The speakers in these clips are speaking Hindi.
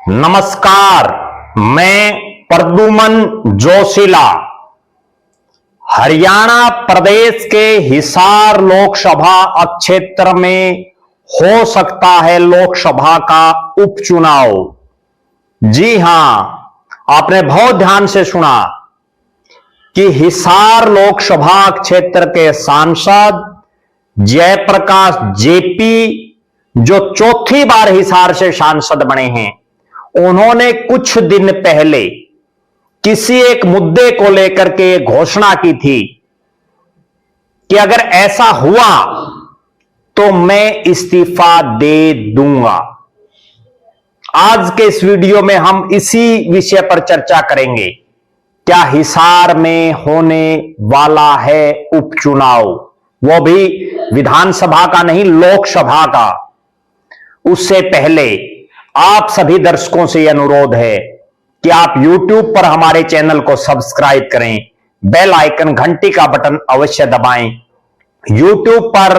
नमस्कार, मैं प्रद्युमन जोशीला हरियाणा प्रदेश के हिसार लोकसभा क्षेत्र में हो सकता है लोकसभा का उपचुनाव। जी हां, आपने बहुत ध्यान से सुना कि हिसार लोकसभा क्षेत्र के सांसद जयप्रकाश जेपी, जो चौथी बार हिसार से सांसद बने हैं, उन्होंने कुछ दिन पहले किसी एक मुद्दे को लेकर के घोषणा की थी कि अगर ऐसा हुआ तो मैं इस्तीफा दे दूंगा। आज के इस वीडियो में हम इसी विषय पर चर्चा करेंगे। क्या हिसार में होने वाला है उपचुनाव, वो भी विधानसभा का नहीं, लोकसभा का। उससे पहले आप सभी दर्शकों से यह अनुरोध है कि आप YouTube पर हमारे चैनल को सब्सक्राइब करें, बेल आइकन घंटी का बटन अवश्य दबाएं, YouTube पर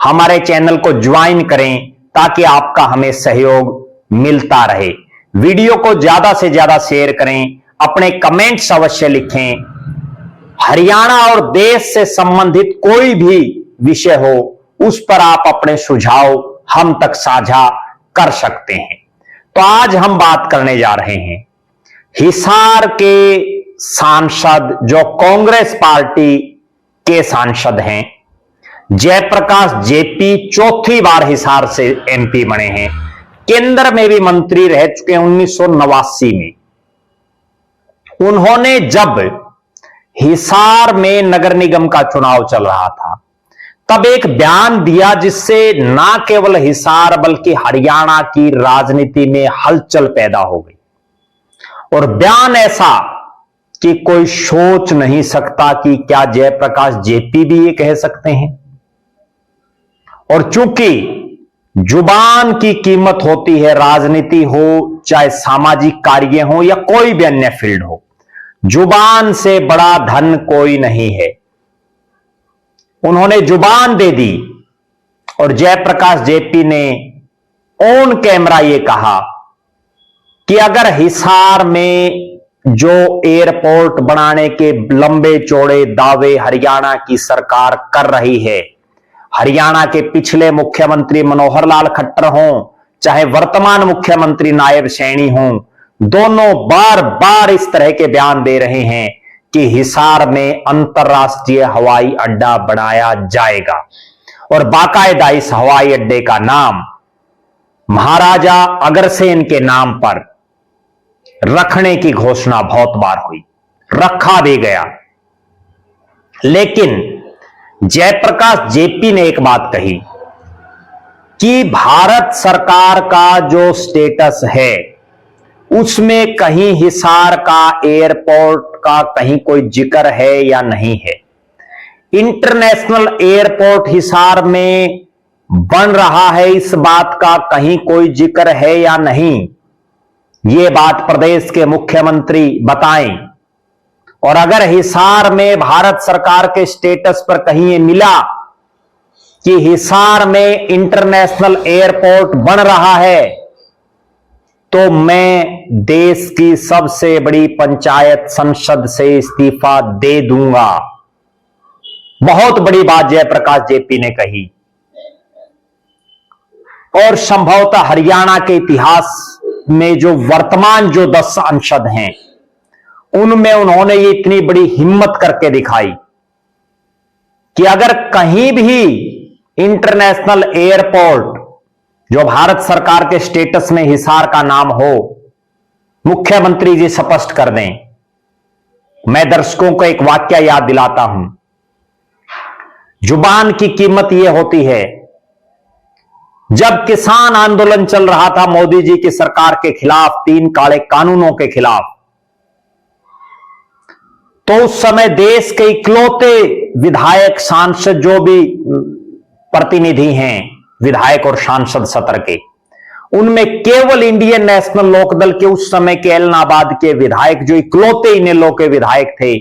हमारे चैनल को ज्वाइन करें ताकि आपका हमें सहयोग मिलता रहे। वीडियो को ज्यादा से ज्यादा शेयर करें, अपने कमेंट्स अवश्य लिखें। हरियाणा और देश से संबंधित कोई भी विषय हो, उस पर आप अपने सुझाव हम तक साझा कर सकते हैं। तो आज हम बात करने जा रहे हैं हिसार के सांसद, जो कांग्रेस पार्टी के सांसद हैं, जयप्रकाश जेपी चौथी बार हिसार से एमपी बने हैं। केंद्र में भी मंत्री रह चुके हैं 1989 में। उन्होंने जब हिसार में नगर निगम का चुनाव चल रहा था, तब एक बयान दिया जिससे ना केवल हिसार बल्कि हरियाणा की राजनीति में हलचल पैदा हो गई। और बयान ऐसा कि कोई सोच नहीं सकता कि क्या जयप्रकाश जेपी भी ये कह सकते हैं। और चूंकि जुबान की कीमत होती है, राजनीति हो चाहे सामाजिक कार्य हो या कोई भी अन्य फील्ड हो, जुबान से बड़ा धन कोई नहीं है। उन्होंने जुबान दे दी और जयप्रकाश जेपी ने ऑन कैमरा ये कहा कि अगर हिसार में जो एयरपोर्ट बनाने के लंबे चौड़े दावे हरियाणा की सरकार कर रही है, हरियाणा के पिछले मुख्यमंत्री मनोहर लाल खट्टर हों चाहे वर्तमान मुख्यमंत्री नायब सैनी हों, दोनों बार बार इस तरह के बयान दे रहे हैं कि हिसार में अंतरराष्ट्रीय हवाई अड्डा बनाया जाएगा। और बाकायदा इस हवाई अड्डे का नाम महाराजा अग्रसेन के नाम पर रखने की घोषणा बहुत बार हुई, रखा भी गया। लेकिन जयप्रकाश जेपी ने एक बात कही कि भारत सरकार का जो स्टेटस है उसमें कहीं हिसार का एयरपोर्ट का कहीं कोई जिक्र है या नहीं है। इंटरनेशनल एयरपोर्ट हिसार में बन रहा है, इस बात का कहीं कोई जिक्र है या नहीं, ये बात प्रदेश के मुख्यमंत्री बताएं। और अगर हिसार में भारत सरकार के स्टेटस पर कहीं ये मिला कि हिसार में इंटरनेशनल एयरपोर्ट बन रहा है, तो मैं देश की सबसे बड़ी पंचायत संसद से इस्तीफा दे दूंगा। बहुत बड़ी बात जयप्रकाश जेपी ने कही। और संभवतः हरियाणा के इतिहास में जो वर्तमान जो 10 सांसद हैं, उनमें उन्होंने ये इतनी बड़ी हिम्मत करके दिखाई कि अगर कहीं भी इंटरनेशनल एयरपोर्ट जो भारत सरकार के स्टेटस में हिसार का नाम हो, मुख्यमंत्री जी स्पष्ट कर दें। मैं दर्शकों को एक वाक्य याद दिलाता हूं। जुबान की कीमत यह होती है, जब किसान आंदोलन चल रहा था मोदी जी की सरकार के खिलाफ, 3 काले कानूनों के खिलाफ, तो उस समय देश के इकलौते विधायक सांसद, जो भी प्रतिनिधि हैं विधायक और सांसद सत्र के, उनमें केवल इंडियन नेशनल लोकदल के उस समय के एलनाबाद के विधायक, जो इकलौते इनेलो के विधायक थे,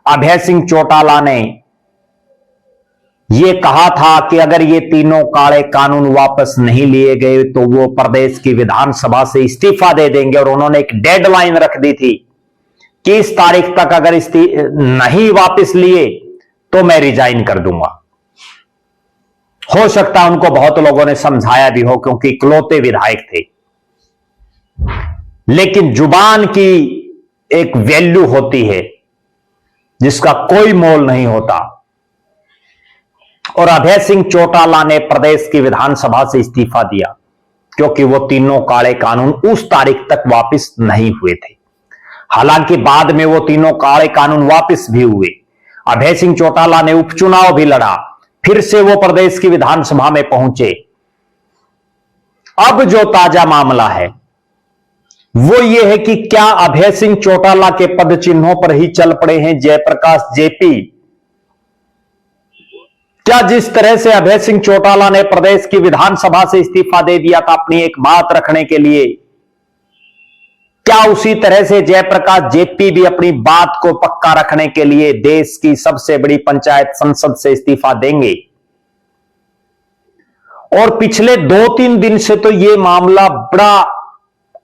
अभय सिंह चौटाला ने ये कहा था कि अगर ये तीनों काले कानून वापस नहीं लिए गए तो वो प्रदेश की विधानसभा से इस्तीफा दे देंगे, और उन्होंने एक डेडलाइन रख दी थी कि इस तारीख तक अगर नहीं वापस लिए तो मैं रिजाइन कर दूंगा। हो सकता है उनको बहुत लोगों ने समझाया भी हो, क्योंकि इकलौते विधायक थे, लेकिन जुबान की एक वैल्यू होती है जिसका कोई मोल नहीं होता। और अभय सिंह चौटाला ने प्रदेश की विधानसभा से इस्तीफा दिया क्योंकि वो तीनों काले कानून उस तारीख तक वापस नहीं हुए थे। हालांकि बाद में वो तीनों काले कानून वापस भी हुए। अभय सिंह चौटाला ने उपचुनाव भी लड़ा, फिर से वो प्रदेश की विधानसभा में पहुंचे। अब जो ताजा मामला है वो ये है कि क्या अभय सिंह चौटाला के पद चिन्हों पर ही चल पड़े हैं जयप्रकाश जेपी? क्या जिस तरह से अभय सिंह चौटाला ने प्रदेश की विधानसभा से इस्तीफा दे दिया था अपनी एक बात रखने के लिए, क्या उसी तरह से जयप्रकाश जेपी भी अपनी बात को पक्का रखने के लिए देश की सबसे बड़ी पंचायत संसद से इस्तीफा देंगे? और पिछले 2-3 दिन से तो यह मामला बड़ा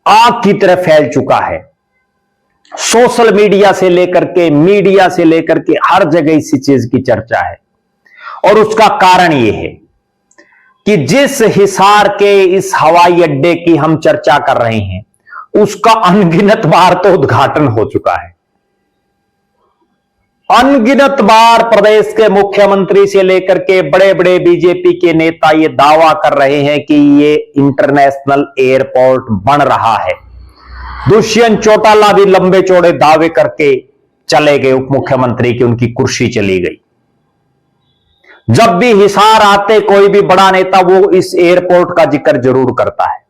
आग की तरह फैल चुका है। सोशल मीडिया से लेकर के, मीडिया से लेकर के हर जगह इसी चीज की चर्चा है। और उसका कारण यह है कि जिस हिसार के इस हवाई अड्डे की हम चर्चा कर रहे हैं उसका अनगिनत बार तो उद्घाटन हो चुका है। अनगिनत बार प्रदेश के मुख्यमंत्री से लेकर के बड़े बड़े बीजेपी के नेता ये दावा कर रहे हैं कि ये इंटरनेशनल एयरपोर्ट बन रहा है। दुष्यंत चौटाला भी लंबे चौड़े दावे करके चले गए उप मुख्यमंत्री की, उनकी कुर्सी चली गई। जब भी हिसार आते कोई भी बड़ा नेता वो इस एयरपोर्ट का जिक्र जरूर करता है।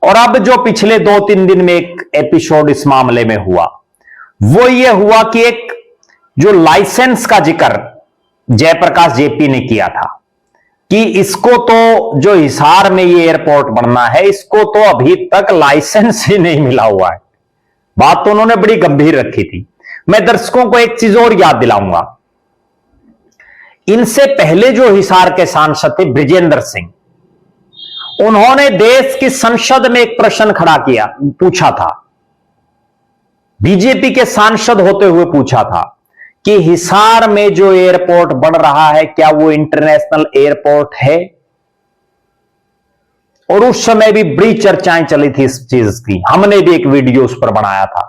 और अब जो पिछले 2-3 दिन में एक एपिसोड इस मामले में हुआ वो ये हुआ कि एक जो लाइसेंस का जिक्र जयप्रकाश जेपी ने किया था कि इसको तो जो हिसार में ये एयरपोर्ट बनना है इसको तो अभी तक लाइसेंस ही नहीं मिला हुआ है। बात तो उन्होंने बड़ी गंभीर रखी थी। मैं दर्शकों को एक चीज और याद दिलाऊंगा, इनसे पहले जो हिसार के सांसद थे बृजेंद्र सिंह, उन्होंने देश की संसद में एक प्रश्न खड़ा किया, पूछा था, बीजेपी के सांसद होते हुए पूछा था कि हिसार में जो एयरपोर्ट बन रहा है क्या वो इंटरनेशनल एयरपोर्ट है? और उस समय भी बड़ी चर्चाएं चली थी इस चीज की, हमने भी एक वीडियो उस पर बनाया था।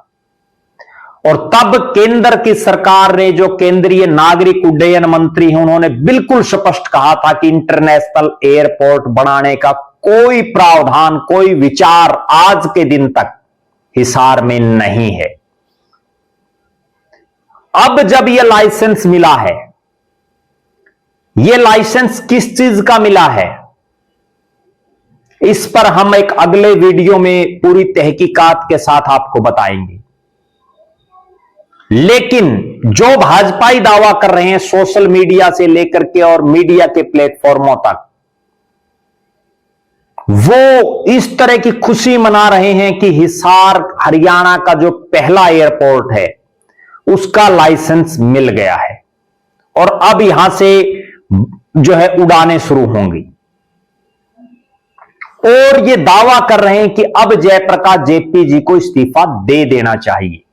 और तब केंद्र की सरकार ने, जो केंद्रीय नागरिक उड्डयन मंत्री हैं, उन्होंने बिल्कुल स्पष्ट कहा था कि इंटरनेशनल एयरपोर्ट बनाने का कोई प्रावधान, कोई विचार आज के दिन तक हिसार में नहीं है। अब जब यह लाइसेंस मिला है, यह लाइसेंस किस चीज का मिला है इस पर हम एक अगले वीडियो में पूरी तहकीकात के साथ आपको बताएंगे। लेकिन जो भाजपाई दावा कर रहे हैं सोशल मीडिया से लेकर के और मीडिया के प्लेटफॉर्मों तक, वो इस तरह की खुशी मना रहे हैं कि हिसार हरियाणा का जो पहला एयरपोर्ट है उसका लाइसेंस मिल गया है और अब यहां से जो है उड़ानें शुरू होंगी। और ये दावा कर रहे हैं कि अब जयप्रकाश जेपी जी को इस्तीफा दे देना चाहिए।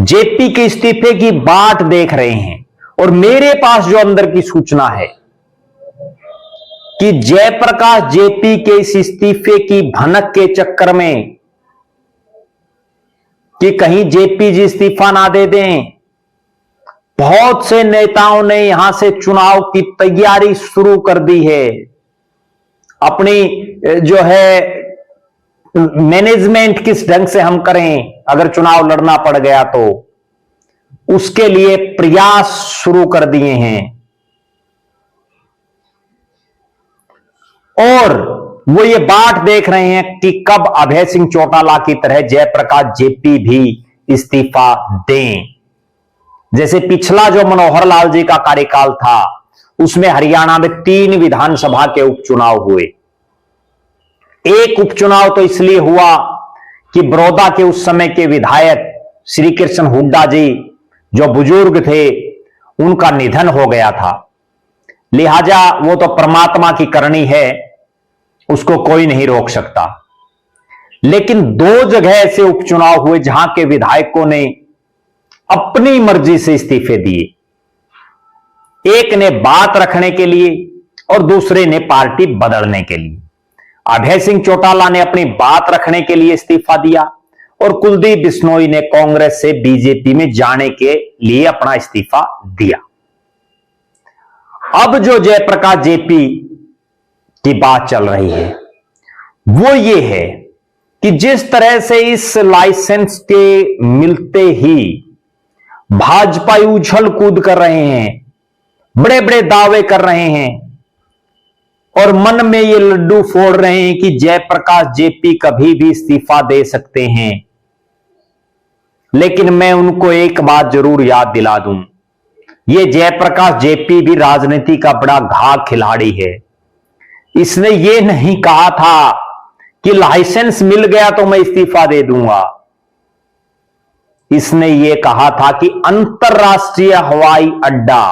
जेपी के इस्तीफे की बाट देख रहे हैं। और मेरे पास जो अंदर की सूचना है कि जयप्रकाश जेपी के इस इस्तीफे की भनक के चक्कर में कि कहीं जेपी जी इस्तीफा ना दे दें, बहुत से नेताओं ने यहां से चुनाव की तैयारी शुरू कर दी है। अपनी जो है मैनेजमेंट किस ढंग से हम करें अगर चुनाव लड़ना पड़ गया तो, उसके लिए प्रयास शुरू कर दिए हैं। और वो ये बाट देख रहे हैं कि कब अभय सिंह चौटाला की तरह जयप्रकाश जेपी भी इस्तीफा दें। जैसे पिछला जो मनोहर लाल जी का कार्यकाल था उसमें हरियाणा में 3 विधानसभा के उपचुनाव हुए। एक उपचुनाव तो इसलिए हुआ कि बड़ौदा के उस समय के विधायक श्री कृष्ण हुड्डा जी जो बुजुर्ग थे, उनका निधन हो गया था, लिहाजा वो तो परमात्मा की करनी है, उसको कोई नहीं रोक सकता। लेकिन दो जगह ऐसे उपचुनाव हुए जहां के विधायकों ने अपनी मर्जी से इस्तीफे दिए, एक ने बात रखने के लिए और दूसरे ने पार्टी बदलने के लिए। अभय सिंह चौटाला ने अपनी बात रखने के लिए इस्तीफा दिया और कुलदीप बिश्नोई ने कांग्रेस से बीजेपी में जाने के लिए अपना इस्तीफा दिया। अब जो जयप्रकाश जेपी की बात चल रही है वो ये है कि जिस तरह से इस लाइसेंस के मिलते ही भाजपा उछल कूद कर रहे हैं, बड़े बड़े दावे कर रहे हैं और मन में ये लड्डू फोड़ रहे हैं कि जयप्रकाश जेपी कभी भी इस्तीफा दे सकते हैं। लेकिन मैं उनको एक बात जरूर याद दिला दूं, ये जयप्रकाश जेपी भी राजनीति का बड़ा घाघ खिलाड़ी है। इसने ये नहीं कहा था कि लाइसेंस मिल गया तो मैं इस्तीफा दे दूंगा। इसने ये कहा था कि अंतरराष्ट्रीय हवाई अड्डा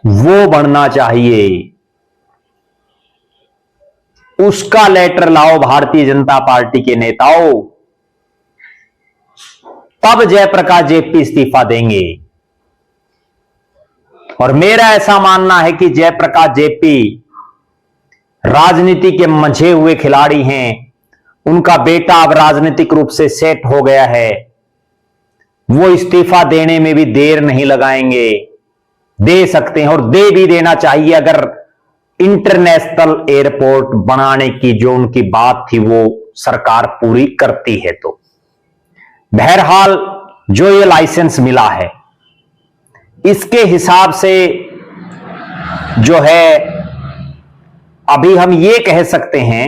वो बनना चाहिए, उसका लेटर लाओ भारतीय जनता पार्टी के नेताओं, तब जयप्रकाश जेपी इस्तीफा देंगे। और मेरा ऐसा मानना है कि जयप्रकाश जेपी राजनीति के मंझे हुए खिलाड़ी हैं, उनका बेटा अब राजनीतिक रूप से सेट हो गया है, वो इस्तीफा देने में भी देर नहीं लगाएंगे, दे सकते हैं और दे भी देना चाहिए अगर इंटरनेशनल एयरपोर्ट बनाने की जो उनकी बात थी वो सरकार पूरी करती है तो। बहरहाल जो ये लाइसेंस मिला है इसके हिसाब से जो है अभी हम ये कह सकते हैं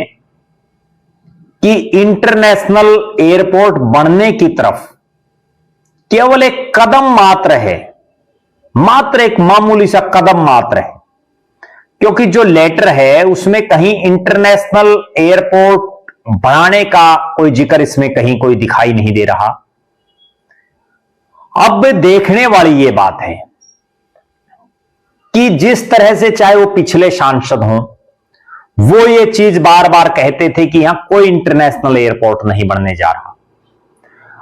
कि इंटरनेशनल एयरपोर्ट बनने की तरफ केवल एक कदम मात्र है, मात्र एक मामूली सा कदम मात्र है, क्योंकि जो लेटर है उसमें कहीं इंटरनेशनल एयरपोर्ट बनाने का कोई जिक्र इसमें कहीं कोई दिखाई नहीं दे रहा। अब देखने वाली ये बात है कि जिस तरह से चाहे वो पिछले सांसद हों, वो ये चीज बार बार कहते थे कि यहां कोई इंटरनेशनल एयरपोर्ट नहीं बनने जा रहा।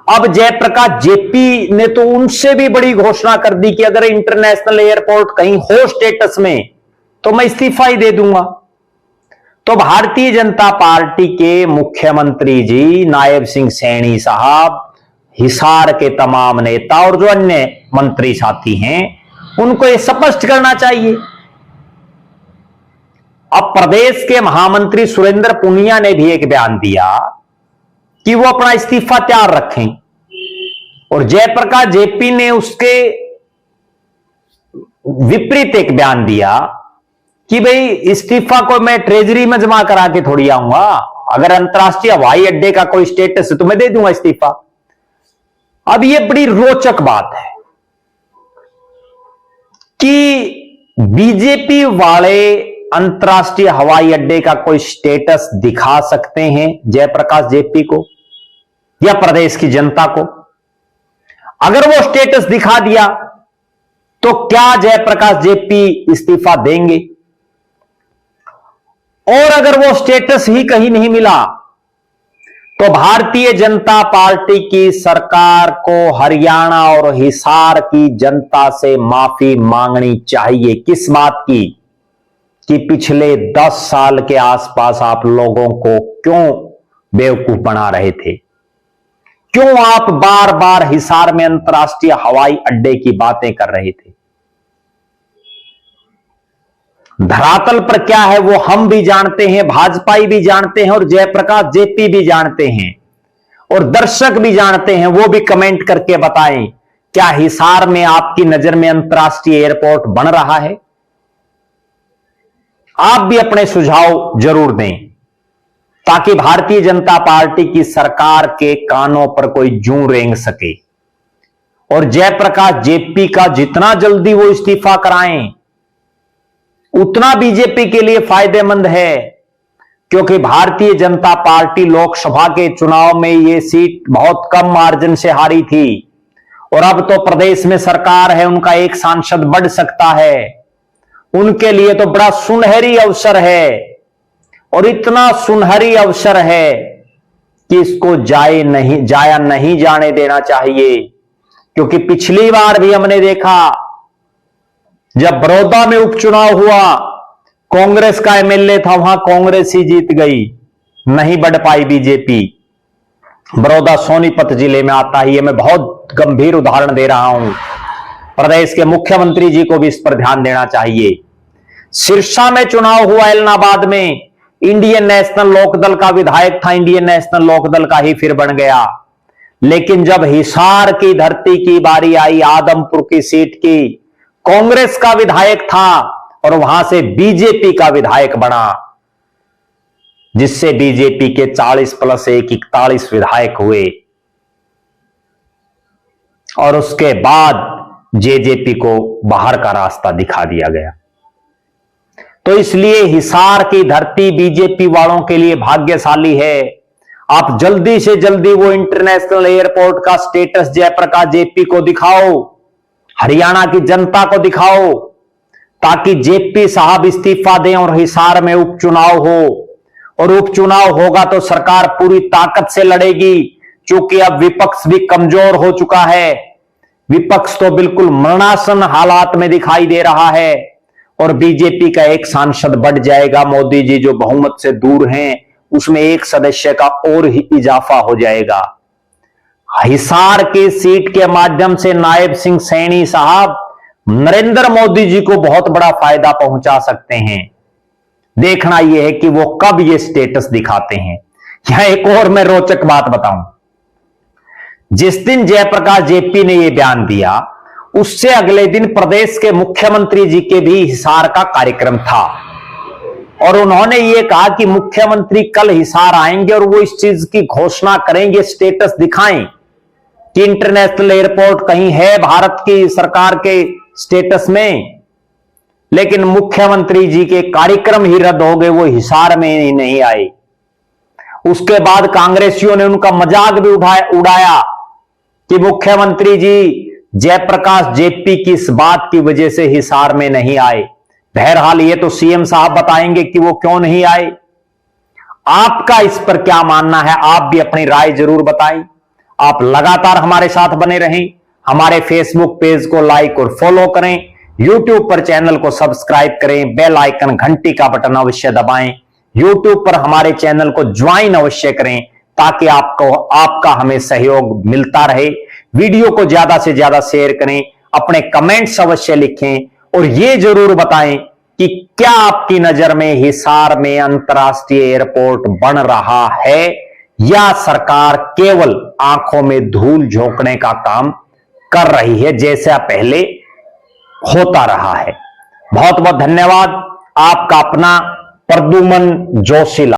अब जयप्रकाश जेपी ने तो उनसे भी बड़ी घोषणा कर दी कि अगर इंटरनेशनल एयरपोर्ट कहीं हो स्टेटस में तो मैं इस्तीफा ही दे दूंगा। तो भारतीय जनता पार्टी के मुख्यमंत्री जी नायब सिंह सैनी साहब, हिसार के तमाम नेता और जो अन्य मंत्री साथी हैं उनको यह स्पष्ट करना चाहिए। अब प्रदेश के महामंत्री सुरेंद्र पुनिया ने भी एक बयान दिया कि वो अपना इस्तीफा तैयार रखें और जयप्रकाश जेपी ने उसके विपरीत एक बयान दिया कि भाई इस्तीफा को मैं ट्रेजरी में जमा करा के थोड़ी आऊंगा, अगर अंतरराष्ट्रीय हवाई अड्डे का कोई स्टेटस है तो मैं दे दूंगा इस्तीफा। अब यह बड़ी रोचक बात है कि बीजेपी वाले अंतरराष्ट्रीय हवाई अड्डे का कोई स्टेटस दिखा सकते हैं जयप्रकाश जेपी को या प्रदेश की जनता को। अगर वो स्टेटस दिखा दिया तो क्या जयप्रकाश जेपी इस्तीफा देंगे? और अगर वो स्टेटस ही कहीं नहीं मिला तो भारतीय जनता पार्टी की सरकार को हरियाणा और हिसार की जनता से माफी मांगनी चाहिए। किस बात की? कि पिछले 10 साल के आसपास आप लोगों को क्यों बेवकूफ बना रहे थे, क्यों आप बार बार हिसार में अंतरराष्ट्रीय हवाई अड्डे की बातें कर रहे थे। धरातल पर क्या है वो हम भी जानते हैं, भाजपाई भी जानते हैं और जयप्रकाश जेपी भी जानते हैं और दर्शक भी जानते हैं। वो भी कमेंट करके बताएं, क्या हिसार में आपकी नजर में अंतरराष्ट्रीय एयरपोर्ट बन रहा है? आप भी अपने सुझाव जरूर दें ताकि भारतीय जनता पार्टी की सरकार के कानों पर कोई जूं रेंग सके और जयप्रकाश जेपी का जितना जल्दी वो इस्तीफा कराएं उतना बीजेपी के लिए फायदेमंद है, क्योंकि भारतीय जनता पार्टी लोकसभा के चुनाव में ये सीट बहुत कम मार्जिन से हारी थी और अब तो प्रदेश में सरकार है, उनका एक सांसद बढ़ सकता है। उनके लिए तो बड़ा सुनहरी अवसर है, और इतना सुनहरी अवसर है कि इसको जाया नहीं जाने देना चाहिए। क्योंकि पिछली बार भी हमने देखा, जब बड़ौदा में उपचुनाव हुआ, कांग्रेस का एमएलए था, वहां कांग्रेस ही जीत गई, नहीं बढ़ पाई बीजेपी। बड़ौदा सोनीपत जिले में आता ही है, मैं बहुत गंभीर उदाहरण दे रहा हूं। प्रदेश के मुख्यमंत्री जी को भी इस पर ध्यान देना चाहिए। सिरसा में चुनाव हुआ, एलनाबाद में, इंडियन नेशनल लोकदल का विधायक था, इंडियन नेशनल लोकदल का ही फिर बन गया। लेकिन जब हिसार की धरती की बारी आई, आदमपुर की सीट की, कांग्रेस का विधायक था और वहां से बीजेपी का विधायक बना, जिससे बीजेपी के 40+1 41 विधायक हुए, और उसके बाद जेजेपी को बाहर का रास्ता दिखा दिया गया। तो इसलिए हिसार की धरती बीजेपी वालों के लिए भाग्यशाली है। आप जल्दी से जल्दी वो इंटरनेशनल एयरपोर्ट का स्टेटस जयप्रकाश जेपी को दिखाओ, हरियाणा की जनता को दिखाओ, ताकि जेपी साहब इस्तीफा दें और हिसार में उपचुनाव हो। और उपचुनाव होगा तो सरकार पूरी ताकत से लड़ेगी, क्योंकि अब विपक्ष भी कमजोर हो चुका है। विपक्ष तो बिल्कुल मरणासन हालात में दिखाई दे रहा है, और बीजेपी का एक सांसद बढ़ जाएगा। मोदी जी जो बहुमत से दूर हैं, उसमें एक सदस्य का और ही इजाफा हो जाएगा। हिसार की सीट के माध्यम से नायब सिंह सैनी साहब नरेंद्र मोदी जी को बहुत बड़ा फायदा पहुंचा सकते हैं। देखना यह है कि वो कब ये स्टेटस दिखाते हैं। यहां एक और मैं रोचक बात बताऊं, जिस दिन जयप्रकाश जेपी ने यह बयान दिया, उससे अगले दिन प्रदेश के मुख्यमंत्री जी के भी हिसार का कार्यक्रम था, और उन्होंने ये कहा कि मुख्यमंत्री कल हिसार आएंगे और वो इस चीज की घोषणा करेंगे, स्टेटस दिखाएं कि इंटरनेशनल एयरपोर्ट कहीं है भारत की सरकार के स्टेटस में। लेकिन मुख्यमंत्री जी के कार्यक्रम ही रद्द हो गए, वो हिसार में ही नहीं आए। उसके बाद कांग्रेसियों ने उनका मजाक भी उड़ाया कि मुख्यमंत्री जी जयप्रकाश जेपी की इस बात की वजह से हिसार में नहीं आए। बहरहाल ये तो सीएम साहब बताएंगे कि वो क्यों नहीं आए। आपका इस पर क्या मानना है? आप भी अपनी राय जरूर बताएं। आप लगातार हमारे साथ बने रहें। हमारे फेसबुक पेज को लाइक और फॉलो करें, यूट्यूब पर चैनल को सब्सक्राइब करें, बेल आइकन घंटी का बटन अवश्य दबाएं, यूट्यूब पर हमारे चैनल को ज्वाइन अवश्य करें, ताकि आपका हमें सहयोग मिलता रहे। वीडियो को ज्यादा से ज्यादा शेयर करें, अपने कमेंट्स अवश्य लिखें, और यह जरूर बताएं कि क्या आपकी नजर में हिसार में अंतर्राष्ट्रीय एयरपोर्ट बन रहा है, या सरकार केवल आंखों में धूल झोंकने का काम कर रही है, जैसा पहले होता रहा है। बहुत बहुत धन्यवाद। आपका अपना प्रद्युमन जोशीला।